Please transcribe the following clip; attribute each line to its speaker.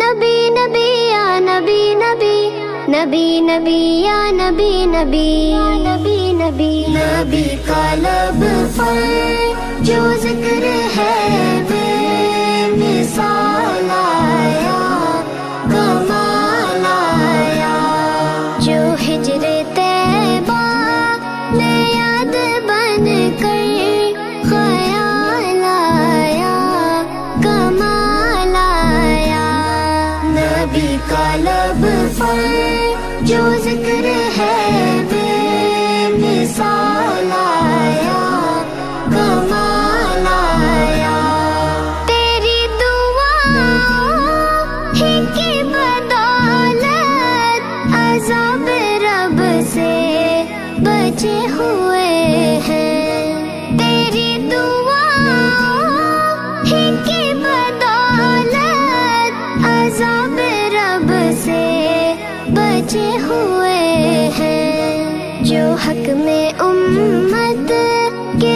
Speaker 1: نبی نبی یا نبی نبی، نبی نبی یا نبی نبی، نبی نبی نبی کا لب پر جو ذکر ہے بے مثال آیا، کمال آیا، جو ہجر طیبہ میں یاد بن کر خیال آیا، کمال آیا، نبی کا لب پر جو ذکر ہے بے مثال آیا، کمال آیا، تیری دعا ہی کی بدولت عذاب رب سے بچے ہوئے ہیں، تیری دعا ہی کی بدولت عذاب رب سے بچے ہوئے ہیں، جو حق میں امت کے